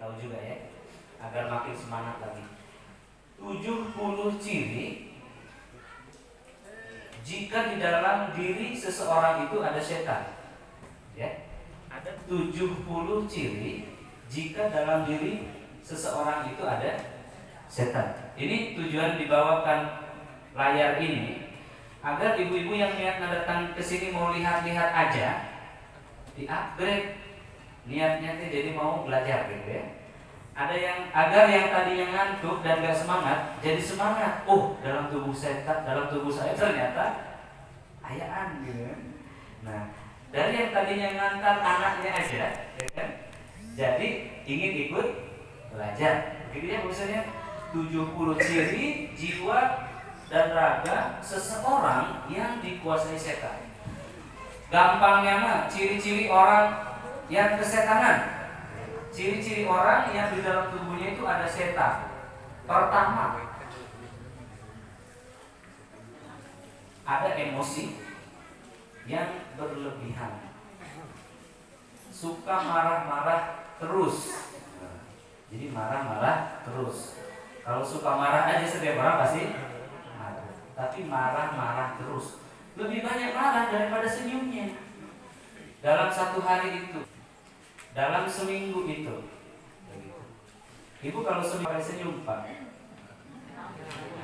tahu juga ya, agar makin semangat lagi. 70 ciri jika di dalam diri seseorang itu ada setan. Ya, ada 70 ciri jika dalam diri seseorang itu ada setan. Ini tujuan dibawakan layar ini agar ibu-ibu yang niat datang ke sini mau lihat-lihat aja, di-upgrade niatnya jadi mau belajar gitu ya. Ada yang agar yang tadinya ngantuk dan gak semangat jadi semangat. Oh, dalam tubuh setan, dalam tubuh saya ternyata ayaan gitu. Nah, dari yang tadinya ngantar anaknya aja, ya kan? Jadi ingin ikut belajar. Begitu ya maksudnya 70 ciri jiwa dan raga seseorang yang dikuasai setan. Gampangnya mah ciri-ciri orang yang kesetanan. Ciri-ciri orang yang di dalam tubuhnya itu ada setan. Pertama, ada emosi yang berlebihan. Suka marah-marah terus. Jadi marah-marah terus. Kalau suka marah aja setiap orang pasti marah. Tapi marah-marah terus. Lebih banyak marah daripada senyumnya. Dalam satu hari itu, dalam seminggu itu. Ibu kalau seminggu senyum, Pak.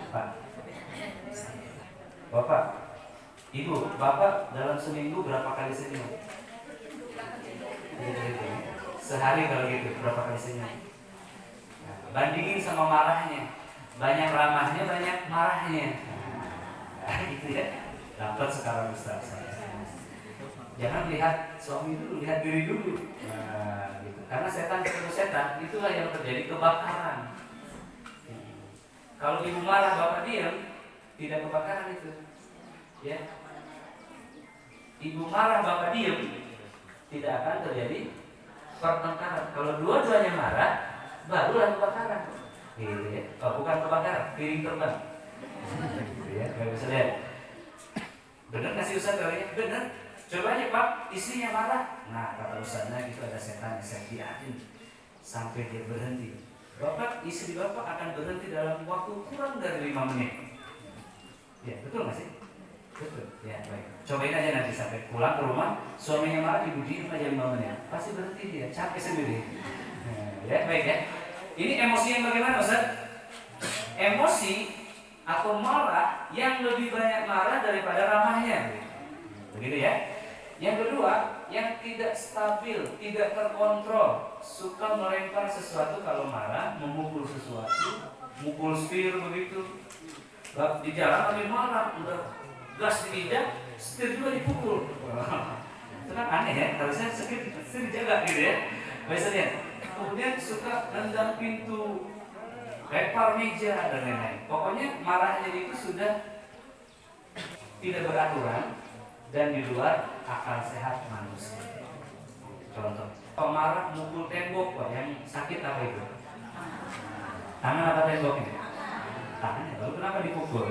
Pak. Bapak. Ibu, Bapak dalam seminggu berapa kali senyum? Gitu. Sehari kalau gitu, berapa kali senyum? Nah, bandingin sama marahnya. Banyak ramahnya, banyak marahnya. Nah, gitu ya. Dapat sekarang Ustaz. Jangan lihat suami dulu, lihat diri dulu. Nah, gitu. Karena setan ketemu setan, itulah yang terjadi kebakaran. Kalau ibu marah, bapak diam, tidak kebakaran itu. Ya. Ibu marah, bapak diam, tidak akan terjadi pertengkaran. Kalau dua-duanya marah, barulah kebakaran. Gitu ya. Oh, bukan kebakaran, piring terbang. Gitu ya. Gak bisa lihat. Benar nggak sih Ustaz kalian? Benar. Coba aja Pak, istrinya marah. Nah, kata Ustaznya itu ada setan yang saya biarin sampai dia berhenti. Bapak, istri Bapak akan berhenti dalam waktu kurang dari 5 menit. Ya, betul nggak sih? Betul. Ya, baik. Cobain aja nanti sampai pulang ke rumah, suaminya marah, ibu diam aja 5 menit. Pasti berhenti dia, capek sendiri. Nah, ya, baik ya. Ini emosi yang bagaimana Ustaz? Emosi atau marah yang lebih banyak marah daripada ramahnya. Begitu ya. Yang kedua, yang tidak stabil, tidak terkontrol, suka melempar sesuatu kalau marah, memukul sesuatu, mukul setir begitu. Di jalan tapi marah, udah gas diinjak, setir juga dipukul. Itu kan aneh ya, harusnya setir dijaga gitu ya. Biasanya. Kemudian suka nendang pintu, lempar meja dan lain-lain. Pokoknya marahnya itu sudah tidak beraturan dan di luar akal sehat manusia. Contoh, pemarah mukul tembok, Pak, yang sakit apa itu? Tangan apa temboknya? Tangannya. Lalu kenapa dipukul?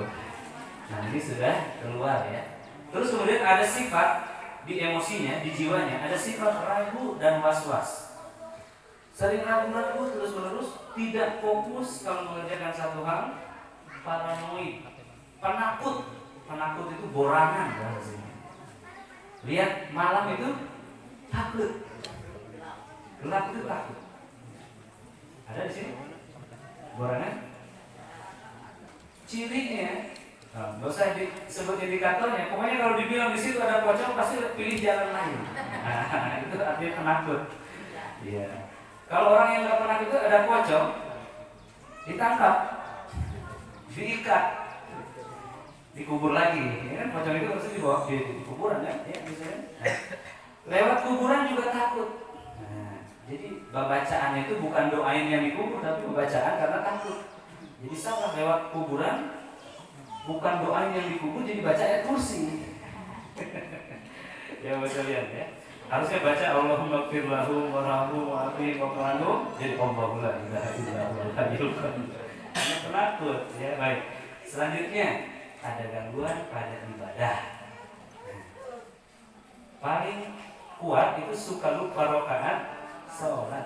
Nah, ini sudah keluar ya. Terus kemudian ada sifat di emosinya, di jiwanya, ada sifat ragu dan was-was. Sering ragu-ragu terus-menerus, tidak fokus kalau mengerjakan satu hal, paranoid, penakut. Penakut itu borangan bahasanya. Lihat malam itu takut, gelap itu takut. Ada di sini borangan. Cirinya, nggak usah disebut indikatornya. Pokoknya kalau dibilang di situ ada pocong, pasti pilih jalan lain. Nah, itu artinya penakut. Iya. Kalau orang yang nggak penakut itu ada pocong, ditangkap, diikat, dikubur lagi, ya kan? Pocong itu pasti dibawa di kuburan kan, ya misalnya. Nah, lewat kuburan juga takut. Nah, jadi bacaannya itu bukan doain yang dikubur, tapi bacaan karena takut. Jadi salah, lewat kuburan bukan doain yang dikubur, jadi baca ayat kursi. Ya bisa lihat ya. Harusnya baca Allahumma ighfir lahu warhamhu wa'afihi wa'fu anhu, jadi Allahu la ilaha illa huwal hayyul qayyum. Penakut ya, baik. Selanjutnya ada gangguan pada ibadah. Paling kuat itu suka lupa rakaat sholat.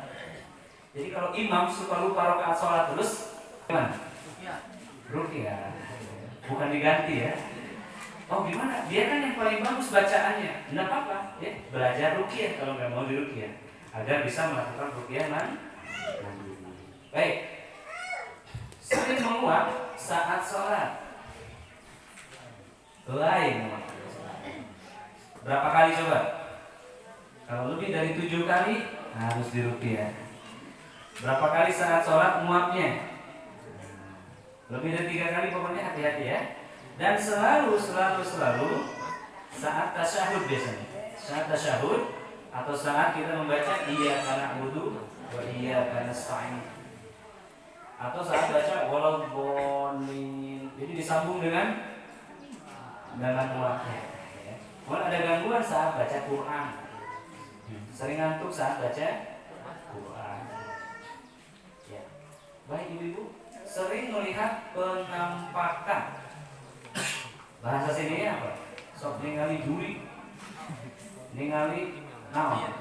Jadi kalau imam suka lupa rakaat sholat terus gimana? Ruqyah. Bukan diganti ya. Oh gimana? Dia kan yang paling bagus bacaannya. Tidak apa-apa ya. Belajar ruqyah kalau nggak mau di ruqyah agar bisa melakukan ruqyah mandiri. Baik. Sering menguap saat sholat. Lain. Berapa kali coba? Kalau lebih dari 7 kali harus diruqyah. Berapa kali saat sholat muapnya? Lebih dari 3 kali pokoknya hati-hati ya. Dan selalu saat tasyahud biasanya. Saat tasyahud atau saat kita membaca iyyaka na'budu wa iyyaka nasta'in. Atau saat baca waladdallin. Jadi disambung dengan muatnya. Kalau ada gangguan saat baca Quran. Sering ngantuk saat baca Quran. Ya. Baik ibu-ibu, sering melihat penampakan. Bahasa sini apa? Sok ningali duri, ningali naon,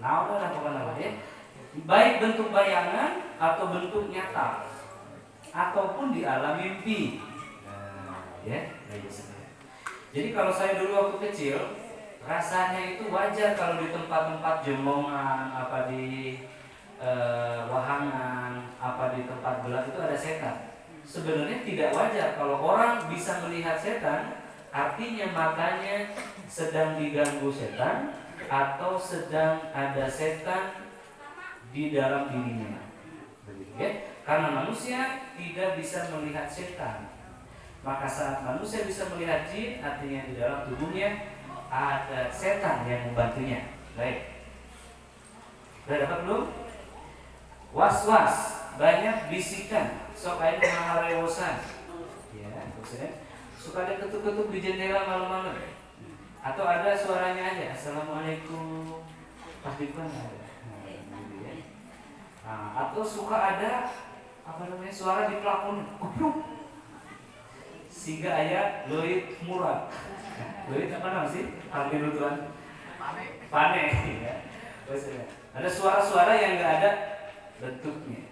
naon lah pokoknya apa ya? Baik bentuk bayangan atau bentuk nyata, ataupun di alam mimpi. Ya, jadi kalau saya dulu waktu kecil, rasanya itu wajar kalau di tempat-tempat jemongan, apa di wahangan, apa di tempat gelap itu ada setan. Sebenarnya tidak wajar kalau orang bisa melihat setan, artinya matanya sedang diganggu setan atau sedang ada setan di dalam dirinya. Ya? Karena manusia tidak bisa melihat setan. Maka saat manusia bisa melihat jin, artinya di dalam tubuhnya ada setan yang membantunya. Baik. Sudah dapat belum? Was-was, banyak bisikan, sok aing maharewosan. Ya, maksudnya suka ada ketuk-ketuk di jendela malam-malam. Atau ada suaranya aja, assalamualaikum. Pas di depan ada. Atau suka ada suara di plafon, kupluk. Sehingga ayat leuit murad. Leuit apa namanya sih? Panggil tuan. Pane. Ya. Ada suara-suara yang enggak ada bentuknya.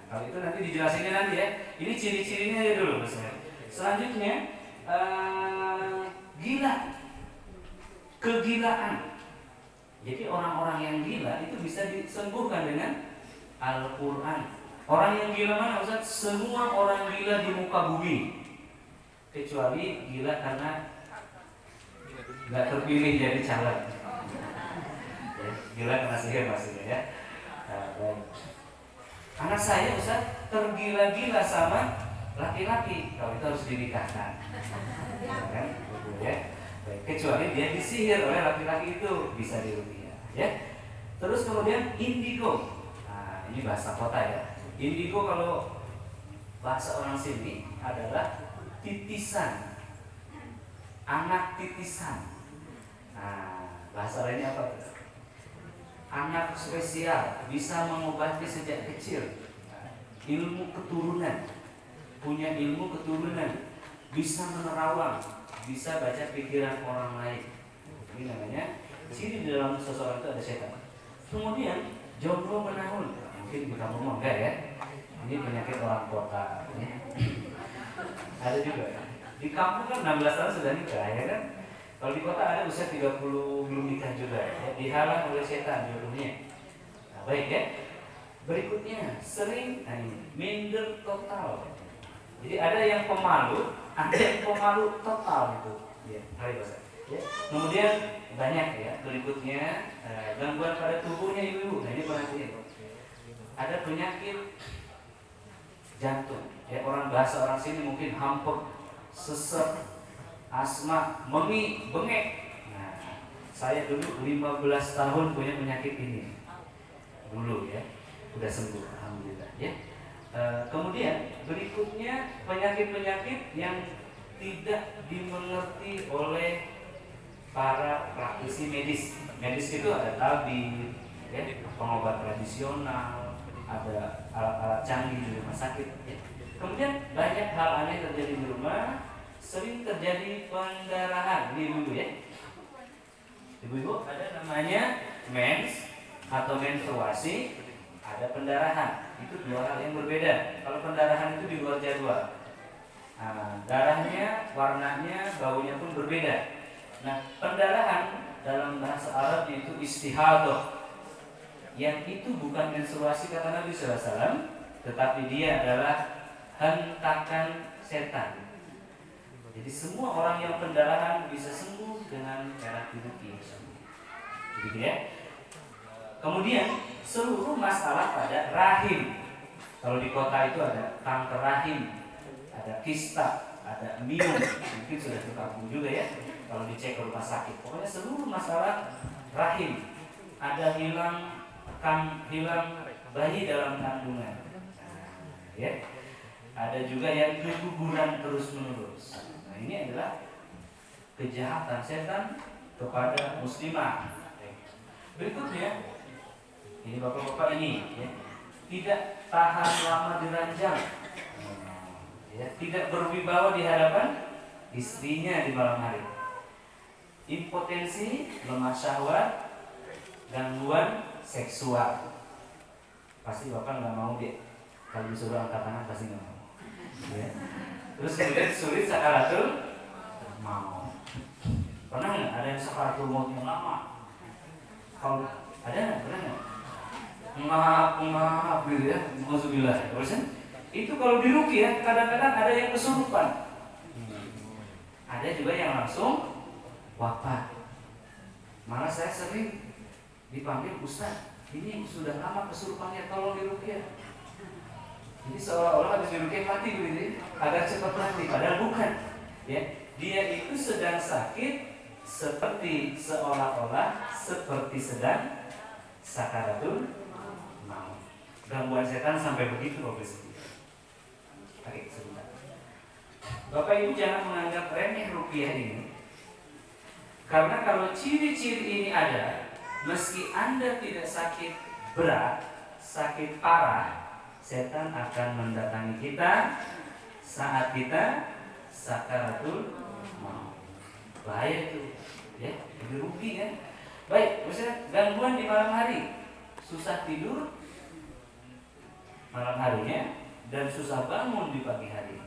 Kalau itu nanti dijelasinnya nanti ya. Ini ciri-cirinya aja dulu misalnya. Selanjutnya gila, kegilaan. Jadi orang-orang yang gila itu bisa disembuhkan dengan Al-Quran. Orang yang gila mana Ustaz? Semua orang gila di muka bumi, kecuali gila karena nggak terpilih jadi calon. Gila karena sihir maksudnya ya. Anak saya Ustaz tergila-gila sama laki-laki, kalau itu harus dinikahkan. Kan? Ya. Kecuali dia disihir oleh laki-laki itu bisa diruqyah. Ya. Terus kemudian indigo. Nah, ini bahasa kota ya. Indigo kalau bahasa orang sini adalah titisan, anak titisan. Nah, bahasa lainnya apa? Anak spesial, bisa mengobati sejak kecil, ilmu keturunan, punya ilmu keturunan, bisa menerawang, bisa baca pikiran orang lain. Ini namanya ciri di dalam seseorang itu ada setan. Kemudian jomblo menahun, mungkin di kampung enggak ya? Ini penyakit orang kota. Ya. Ada juga. Di kampung kan 16 tahun sudah nikah ya kan? Kalau di kota ada usia 30 belum nikah juga ya. Dihalang oleh setan jodohnya. Nah, baik ya. Berikutnya sering minder total. Jadi ada yang pemalu, ada yang pemalu total itu. Ya, ya. Kemudian banyak ya. Berikutnya gangguan pada tubuhnya ibu-ibu. Nah ini perhatian. Ada penyakit jantung. Ya orang bahasa orang sini mungkin hampek, sesek, asma, bengek. Nah, saya dulu 15 tahun punya penyakit ini. Dulu ya, udah sembuh alhamdulillah ya. Kemudian berikutnya penyakit-penyakit yang tidak dimengerti oleh para praktisi medis. Medis itu ada tabib, ya, pengobat tradisional, ada alat-alat canggih di rumah sakit. Ya. Kemudian banyak hal aneh terjadi di rumah. Sering terjadi pendarahan. Ini ibu ya. Ibu-ibu ada namanya mens atau menstruasi, ada pendarahan. Itu dua hal yang berbeda. Kalau pendarahan itu di luar jadwal. Darahnya, warnanya, baunya pun berbeda. Nah, pendarahan dalam bahasa Arab itu istihadah. Yang itu bukan menstruasi kata Nabi SAW, tetapi dia adalah hentakan setan. Jadi semua orang yang pendarahan bisa sembuh dengan cara diruqyah. Begitu ya. Kemudian seluruh masalah pada rahim. Kalau di kota itu ada kanker rahim, ada kista, ada miom, mungkin sudah tergabung juga ya. Kalau dicek ke rumah sakit, pokoknya seluruh masalah rahim. Ada hilang bayi dalam kandungan, ya. Ada juga yang keguguran terus menerus. Nah, ini adalah kejahatan setan kepada muslimah. Berikutnya, ini bapak-bapak ini ya, tidak tahan lama diranjang, ya, tidak berwibawa di hadapan istrinya di malam hari, impotensi, lemah syahwat, gangguan seksual. Pasti bapak nggak mau dia kalau disuruh angkat tangan pasti nggak mau. Ya. Terus kemudian sulit sakaratul maut. Pernah nggak ada yang sakaratul maut yang lama? Kalau ada nggak? Pernah nggak? Maaf gitu ya. Alhamdulillah. Itu kalau diruqyah kadang-kadang ada yang kesurupan. Ada juga yang langsung wafat. Malah saya sering dipanggil, Ustaz, ini sudah lama kesurupannya, tolong diruqyah. Jadi seolah-olah habis diruqyah mati begitu, agar cepat mati. Padahal bukan. Ya, dia itu sedang sakit seperti seolah-olah seperti sedang sakaratul maut. Gangguan setan sampai begitu Bapak Ibu. Oke, sebentar. Bapak Ibu jangan menganggap remeh ruqyah ini. Karena kalau ciri-ciri ini ada, meski Anda tidak sakit berat, sakit parah, setan akan mendatangi kita saat kita sakaratul maut. Bahaya itu, ya, jadi rugi kan. Baik, misalnya gangguan di malam hari, susah tidur malam harinya dan susah bangun di pagi hari.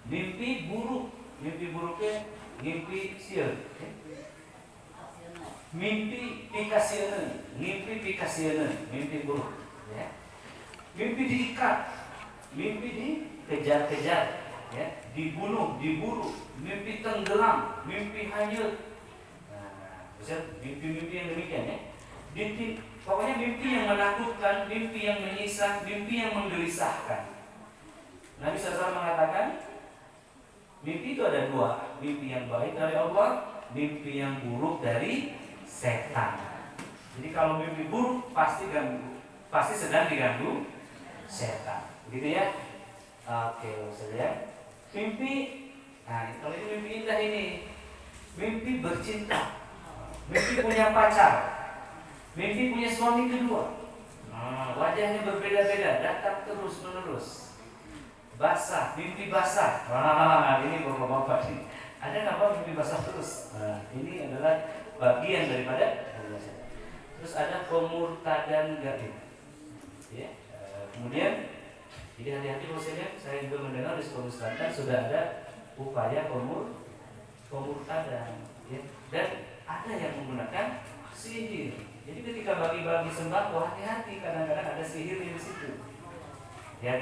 Mimpi buruk, mimpi buruknya mimpi sial. Mimpi pikasieun, mimpi buruk, ya. Mimpi diikat, mimpi dikejar-kejar, ya, dibunuh, diburu, mimpi tenggelam, mimpi hanyut. Nah, mimpi-mimpi yang demikian ya. Pokoknya mimpi yang menakutkan, mimpi yang menyiksa, mimpi yang menggelisahkan. Nabi SAW mengatakan, mimpi itu ada dua, mimpi yang baik dari Allah, mimpi yang buruk dari setan. Jadi kalau mimpi buruk pasti sedang diganggu setan. Begitu ya? Oke, saudara. Mimpi, nah kalau itu mimpi indah ini, mimpi bercinta, mimpi punya pacar, mimpi punya suami kedua. Wajahnya berbeda-beda, datang terus menerus. Basah, mimpi basah. Ini bapak-bapak ini. Ada nggak Pak mimpi basah terus? Ini adalah bagian daripada. Terus ada pemurtadan gaib. Ya. Kemudian, jadi hati-hati kalau saya juga mendengar di sekolah Nusantara sudah ada upaya pemurtadan. Ya. Dan ada yang menggunakan sihir. Jadi ketika bagi-bagi sembako, hati-hati, kadang-kadang ada sihir di situ. Ya,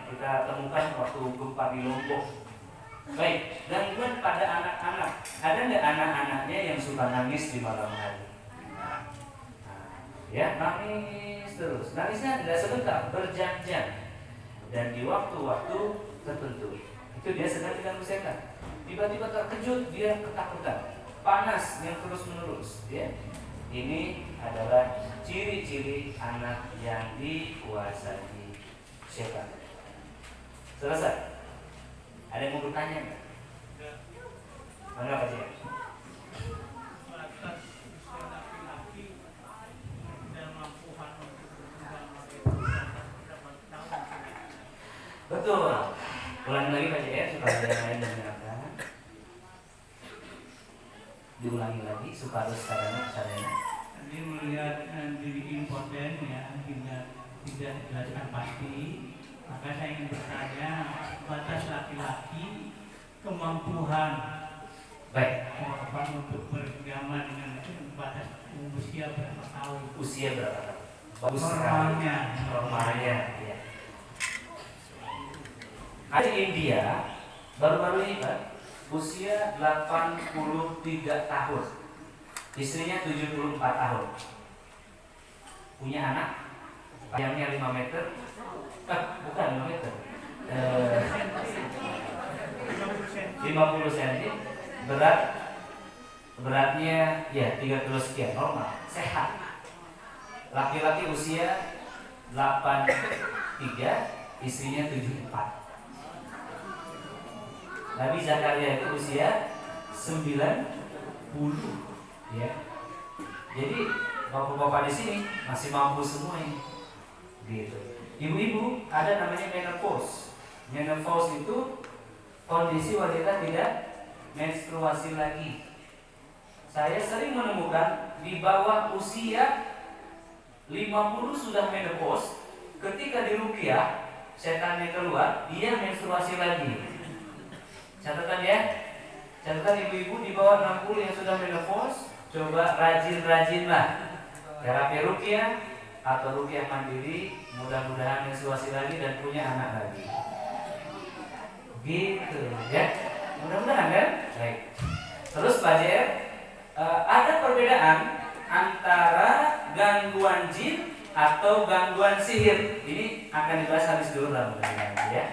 kita temukan waktu gempa di Lombok. Baik, gangguan pada anak-anak. Ada nggak anak-anaknya yang suka nangis di malam hari? Ya, nangis terus. Nangisnya tidak sebentar, berjam-jam. Dan di waktu-waktu tertentu. Itu dia sedang diganggu setan. Tiba-tiba terkejut, dia ketakutan. Panas yang terus-menerus. Ya. Ini adalah ciri-ciri anak yang dikuasai setan. Selesai. Ada yang mau bertanya nggak? Mana Pak Cik? Betul. Ulangi lagi Pak Cik ya, supaya yang lain dengarkan. Diulangi lagi supaya sadar. Jadi melihat diri ini tidak dijelaskan pasti, maka saya ingin bertanya batas laki-laki kemampuan untuk beragama dengan batas usia berapa tahun? Usia berapa tahun? Normalnya. Ya. Ada di India baru-baru ini Pak, usia 83 tahun, istrinya 74 tahun, punya anak, panjangnya 5 meter, bukan 5 meter, 50 cm, beratnya ya 3 kilo sekian, normal, sehat. Laki-laki usia 83, istrinya 74. Nabi Zakaria itu usia 90, ya. Jadi bapak-bapak di sini masih mampu semua ini, gitu. Ibu-ibu ada namanya menopause. Menopause itu kondisi wanita tidak menstruasi lagi. Saya sering menemukan di bawah usia 50 sudah menopause, ketika diruqyah setannya keluar, dia menstruasi lagi. Catatan ya, catatan ibu-ibu di bawah 60 yang sudah menopause, coba rajin-rajinlah terapi ruqyah atau ruqyah mandiri, mudah-mudahan menstruasi lagi dan punya anak lagi. Gitu ya, mudah-mudahan kan? Baik. Terus Pak JR, ada perbedaan antara gangguan jin atau gangguan sihir. Ini akan dibahas habis dulu lah mudah-mudahan ya.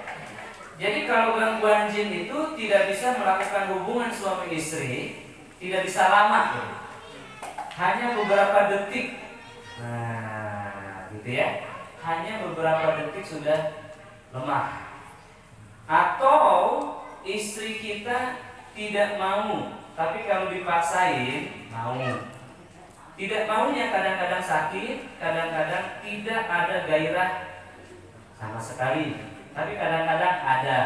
Jadi kalau gangguan jin itu tidak bisa melakukan hubungan suami istri, tidak bisa lama, hanya beberapa detik. Nah, gitu ya. Hanya beberapa detik sudah lemah. Atau istri kita tidak mau, tapi kalau dipaksain mau. Tidak maunya kadang-kadang sakit, kadang-kadang tidak ada gairah sama sekali. Tapi kadang-kadang ada.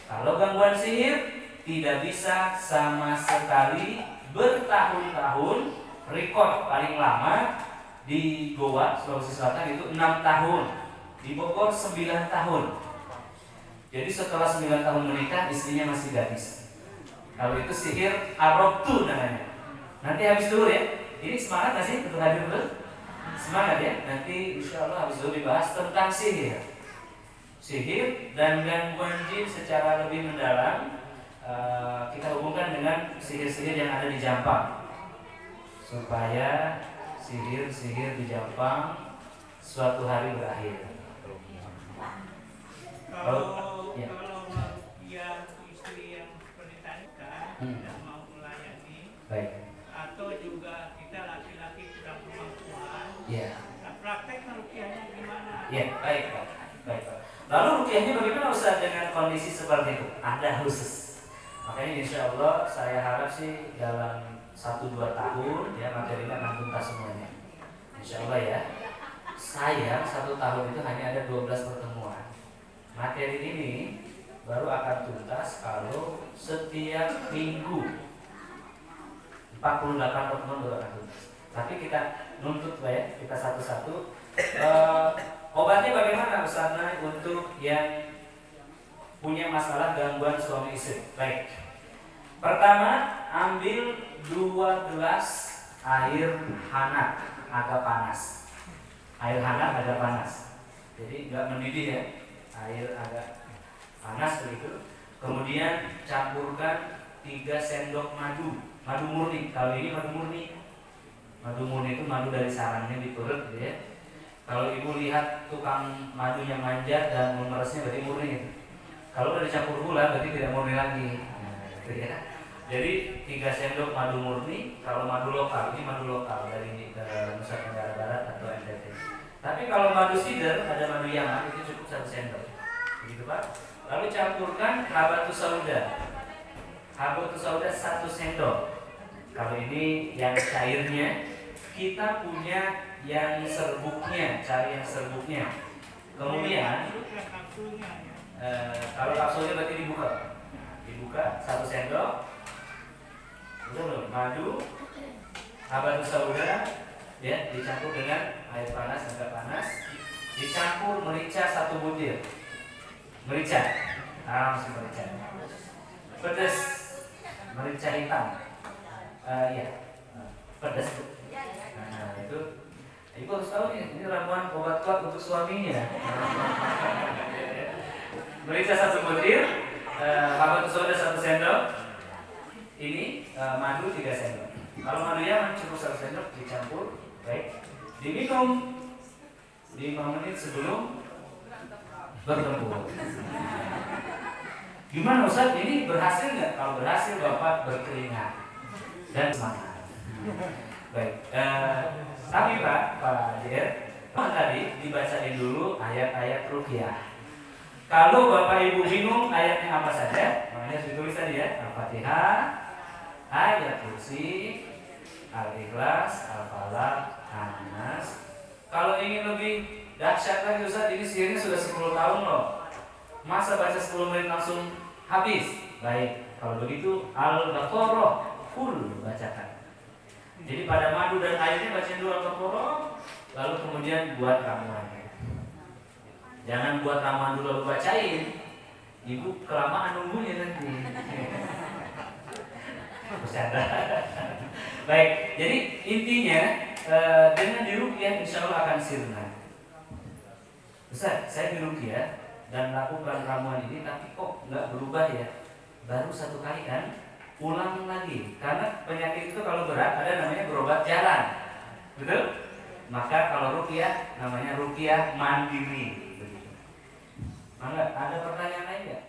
Kalau gangguan sihir tidak bisa sama sekali, bertahun-tahun. Rekor paling lama di Goa, Sulawesi Selatan itu 6 tahun, di Bogor 9 tahun. Jadi setelah 9 tahun menikah, istrinya masih gadis. Kalau itu sihir arobtu namanya. Nanti habis dulu ya. Ini semangat gak sih untuk hadir dulu? Semangat ya. Nanti insya Allah habis dulu dibahas tentang sihir. Sihir dan gangguan jin secara lebih mendalam, kita hubungkan dengan sihir-sihir yang ada di Jampang, supaya sihir-sihir di Jampang suatu hari berakhir. Kalau dia istri yang seperti tadi kan tidak mau melayani, baik. Atau juga kita laki-laki kurang kemampuan, praktek ruqyahnya gimana? Ya, baik Pak. Baik Pak. Lalu ruqyahnya bagaimana Ustaz dengan kondisi seperti itu? Ada khusus. Makanya insya Allah saya harap sih dalam 1-2 tahun ya materinya akan tuntas semuanya. Insya Allah ya. Saya 1 tahun itu hanya ada 12 pertemuan. Materi ini baru akan tuntas kalau setiap minggu 48 pertemuan baru akan tuntas. Tapi kita nuntut Pak ya, kita satu-satu. Obatnya bagaimana Ustaz untuk yang punya masalah gangguan suami istri? Baik. Pertama, ambil 2 gelas air hangat agak panas. Air hangat agak panas. Jadi enggak mendidih ya. Air agak panas begitu. Kemudian campurkan 3 sendok madu. Madu murni. Kalau ini madu murni. Madu murni itu madu dari sarangnya diturut gitu ya. Kalau ibu lihat tukang madunya manjat dan memeresnya berarti murni itu. Kalau udah dicampur gula berarti tidak murni lagi. Gitu ya. Jadi 3 sendok madu murni. Kalau madu lokal, ini madu lokal dari Nusa Tenggara Barat atau NTT. Tapi kalau madu sider, ada madu Yaman, itu cukup 1 sendok. Begitu Pak. Lalu campurkan habatus sauda. Habatus sauda 1 sendok. Kalau ini yang cairnya, kita punya yang serbuknya, cari yang serbuknya. Kemudian kalau kapsulnya berarti dibuka 1 sendok. Belum madu, habatus sauda ya dicampur dengan air panas agak panas. dicampur merica 1 butir. Merica, masih merica. Pedas, merica hitam. Iya, pedas. Nah itu, ibu harus tahu nih, ini ramuan obat kuat untuk suaminya. Merica 1 butir, habatus sauda 1 sendok. Ini madu 3 sendok. Kalau madunya cukup 1 sendok dicampur, baik. Diminum 5 menit sebelum bertempur. Gimana Ustaz? Ini berhasil nggak? Kalau berhasil Bapak berkeringat dan semangat. Baik. Tapi Pak Dir, tadi dibacain dulu ayat-ayat ruqyah. Kalau Bapak Ibu bingung ayatnya apa saja, makanya saya tulis tadi ya, Al-Fatihah, ayat kursi, Al-Ikhlas, Al-Falaq, An-Nas. Kalau ingin lebih dahsyat lagi Ustaz, ini sihirnya sudah 10 tahun loh. Masa baca 10 menit langsung habis? Baik, kalau begitu Al-Baqarah full bacakan. Jadi pada madu dan airnya bacain dulu Al-Baqarah, lalu kemudian buat ramuannya. Jangan buat ramuan dulu lalu bacain. Ibu kelamaan nunggunya nanti. Bercanda. Baik, jadi intinya dengan diruqyah insya Allah akan sirna. Ustaz, saya diruqyah dan lakukan ramuan ini tapi kok nggak berubah ya? Baru 1 kali kan? Ulang lagi. Karena penyakit itu kalau berat ada namanya berobat jalan. Betul? Maka kalau ruqyah namanya ruqyah mandiri. Begitu. Maka ada pertanyaan lain nggak?